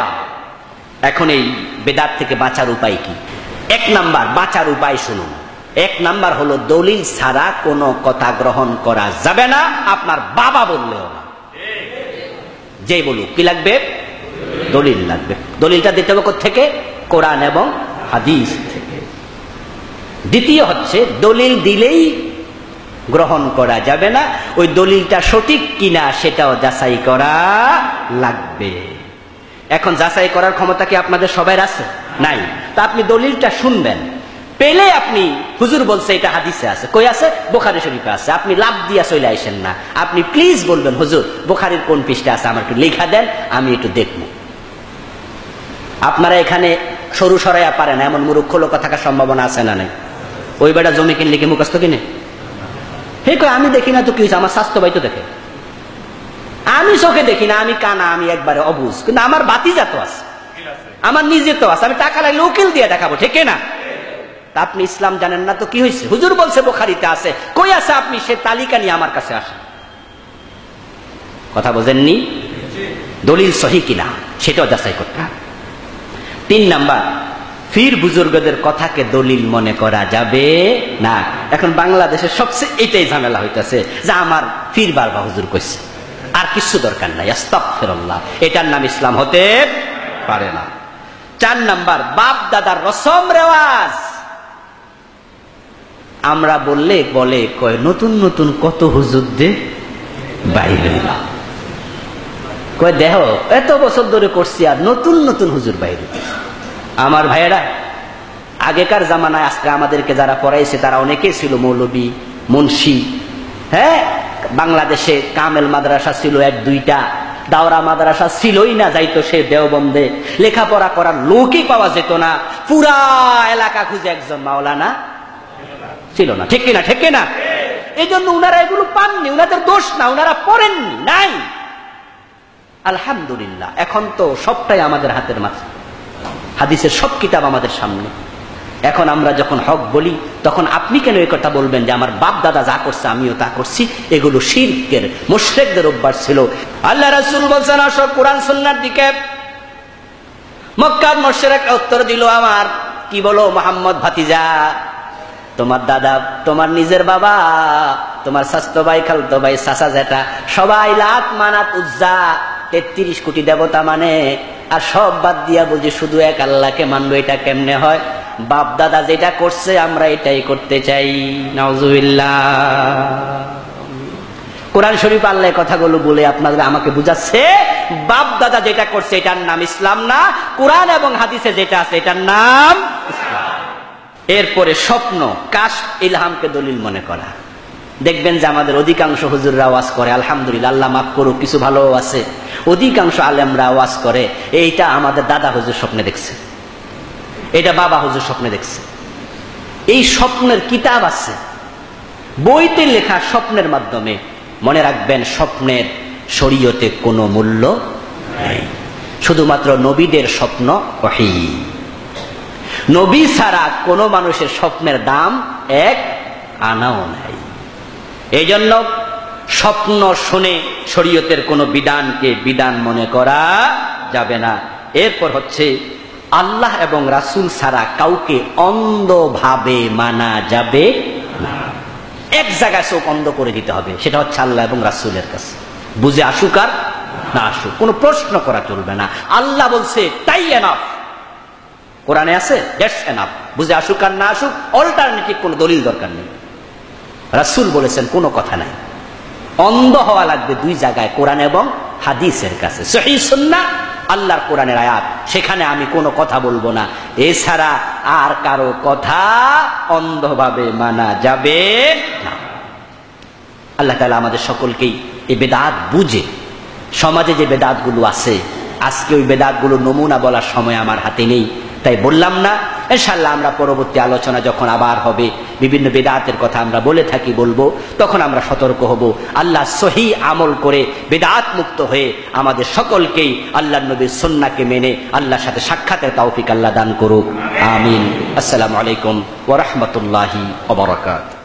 না। এখন এই বেদাত থেকে বাঁচার উপায় কি? এক নাম্বার বাঁচার উপায় শুনুন। এক নাম্বার হলো দলিল ছাড়া কোনো কথা গ্রহণ করা যাবে না, আপনার বাবা বললেও না। যে বলুক কি লাগবে? দলিল লাগবে। দলিলটা দিতে হবে কোত্থেকে? কোরআন এবং হাদিস থেকে। দ্বিতীয় হচ্ছে দলিল দিলেই গ্রহণ করা যাবে না, ওই দলিলটা সঠিক কিনা সেটাও যাচাই করা লাগবে। এখন যাচাই করার ক্ষমতা কি আপনাদের সবার আছে? নাই। তা আপনি দলিলটা শুনবেন, পেলে আপনি হুজুর বলছে এটা হাদিসে আছে, কই আছে? বুখারী শরীফে আছে। আপনি লাভ দিয়া চলে আসেন না, আপনি প্লিজ বলবেন হুজুর বুখারীর কোন পৃষ্ঠা আছে আমার একটু লেখা দেন, আমি একটু দেখবো। আপনারা এখানে সরু সরাইয়া পারেন এমন মূর্খ লোক থাকার সম্ভাবনা আছে না? নাই। ওই বেটা জমি কিনলে কি মুখস্থ কিনে? হে কই আমি দেখি না তো কি হয়েছে, আমার স্বাস্থ্য ভাই তো দেখে। আমি চোখে দেখি না, আমি কানা, আমি একবারে অবুঝ, কিন্তু আমার বাতিজা তো আছে, আমার নিজে তো আছে, আমি টাকা লাগলে উকিল দিয়ে দেখাবো, ঠিক না? আপনি ইসলাম জানেন না তো কি হয়েছে? হুজুর বলছে বুখারীতে আছে, কই আছে? আপনি সে তালিকা নিয়ে আমার কাছে আসেন। কথা বোঝেননি? দলিল সহি কিনা সেটাও যাচাই করতে হবে। 3 নাম্বার, ফির বুজুর্গদের কথাকে দলিল মনে করা যাবে না। এখন বাংলাদেশের সবচেয়ে এটাই ঝামেলা হইতেছে যে আমার ফির বারবা হুজুর কইছে, আর কিছু দরকার নাই, আস্তাগফিরুল্লাহ। এটার নাম ইসলাম হতে পারে না। 4 নাম্বার, বাপ দাদার রসম রেওয়াজ আমরা বললে বলে কয় নতুন নতুন কত হুজুর দে বাইরে, কয় দেহ এত বছর ধরে করছি আর নতুন নতুন হুজুর বাইরে। আমার ভাইয়েরা, আগেকার জামানায় আজকে আমাদেরকে যারা পড়াইছে তারা অনেকেই ছিল মৌলবী, মুন্সি। হ্যাঁ, বাংলাদেশে কামেল মাদ্রাসা ছিল 1-2টা, দাওরা মাদ্রাসা ছিলই না, যাইতো সে দেওবন্দে। লেখাপড়া করার লোকই পাওয়া যেত না, পুরা এলাকা খুঁজে একজন মাওলানা ছিল না, ঠিক কিনা? ঠিক কিনা? এই জন্য উনারা এগুলো পাননি, উনাদের দোষ না, উনারা পড়েননি, নাই। আলহামদুলিল্লাহ, এখন তো সবটাই আমাদের হাতের মাঝে, হাদিসের সব কিতাব আমাদের সামনে। এখন আমরা যখন হক বলি তখন আপনি কেন এই কথা বলবেন যে আমার বাপ দাদা যা করছে আমিও তা করছি? এগুলো শিরকের, মুশরিকদের অভ্যাস ছিল। আল্লাহ রাসূল বলেছেন আসো কোরআন সুন্নাহর দিকে। মক্কার মুশরিক উত্তর দিল, আমার কি বলো মুহাম্মদ ভাতিজা, তোমার দাদা, তোমার নিজের বাবা, তোমার স্বাস্থ্য ভাই, খালতো ভাই, চাচা জেঠা সবাই লাত মানাত উজ্জা 33 কোটি দেবতা মানে, আর সব বাদ দিয়া বুঝি শুধু এক আল্লাহকে মানবো। এটা কেমনে হয়? বাপ দাদা যেটা করছে আমরা এটাই করতে চাই। নাউজুবিল্লাহ। কোরআন শরীফ আল্লাহ কথাগুলো বলে আপনাদের আমাকে বুঝাচ্ছে বাপ দাদা যেটা করছে এটার নাম ইসলাম না, কোরআন এবং হাদিসে যেটা আছে এটার নাম ইসলাম। এরপরে স্বপ্ন, কাশফ, ইলহামকে দলিল মনে করা। দেখবেন যে আমাদের অধিকাংশ হুজুররা ওয়াজ করে, আলহামদুলিল্লাহ, আল্লাহ মাফ করুক, কিছু ভালো আছে, অধিকাংশ আলেমরা ওয়াজ করে এইটা আমাদের দাদা হুজুর স্বপ্নে দেখছে, এটা বাবা হুজুর স্বপ্নে দেখছে। এই স্বপ্নের কিতাব আছে, বইতে লেখা স্বপ্নের মাধ্যমে। মনে রাখবেন, স্বপ্নের শরীয়তে কোনো মূল্য নেই, শুধুমাত্র নবীদের স্বপ্ন ওহী। নবী ছাড়া কোনো মানুষের স্বপ্নের দাম 1 আনাও নাই। এই জন্য স্বপ্ন শুনে শরীয়তের কোনো বিধানকে বিধান মনে করা যাবে না। এরপর হচ্ছে আল্লাহ এবং রাসূল ছাড়া কাউকে অন্ধভাবে মানা যাবে না। এক জায়গায় চোখ অন্ধ করে দিতে হবে, সেটা হচ্ছে আল্লাহ এবং রাসূলের কাছে। বুঝে আসুক আর না আসুক, কোনো প্রশ্ন করা চলবে না। আল্লাহ বলছে তাই এনাফ, কোরআনে আছে দ্যাটস এনাফ। বুঝে আসুক আর না আসুক, অল্টারনেটিভ কোনো দলিল দরকার নেই। রাসূল বলেছেন কোনো কথা নাই। অন্ধ হওয়া লাগবে 2 জায়গায়, কোরআন এবং হাদিসের কাছে। সহিহ সুন্নাহ, আল্লাহর কোরআনের আয়াত, সেখানে আমি কোনো কথা বলবো না। এছাড়া আর কারো কথা অন্ধভাবে মানা যাবে না। আল্লাহ তাআলা আমাদের সকলকেই এই বেদাত বুঝে, সমাজে যে বেদাতগুলো আছে আজকে ওই বেদাতগুলো নমুনা বলার সময় আমার হাতে নেই, তাই বললাম না। ইনশাআল্লাহ আমরা পরবর্তী আলোচনা যখন আবার হবে, বিভিন্ন বেদাতের কথা আমরা বলে থাকি, বলবো, তখন আমরা সতর্ক হব। আল্লাহ সহি আমল করে বেদাত মুক্ত হয়ে আমাদের সকলকেই আল্লাহর নবীর সুন্নাহকে মেনে আল্লাহর সাথে সাক্ষাতের তৌফিক আল্লাহ দান করুক। আমিন। আসসালামু আলাইকুম ওয়া রাহমাতুল্লাহি ওয়া বারাকাতুহু।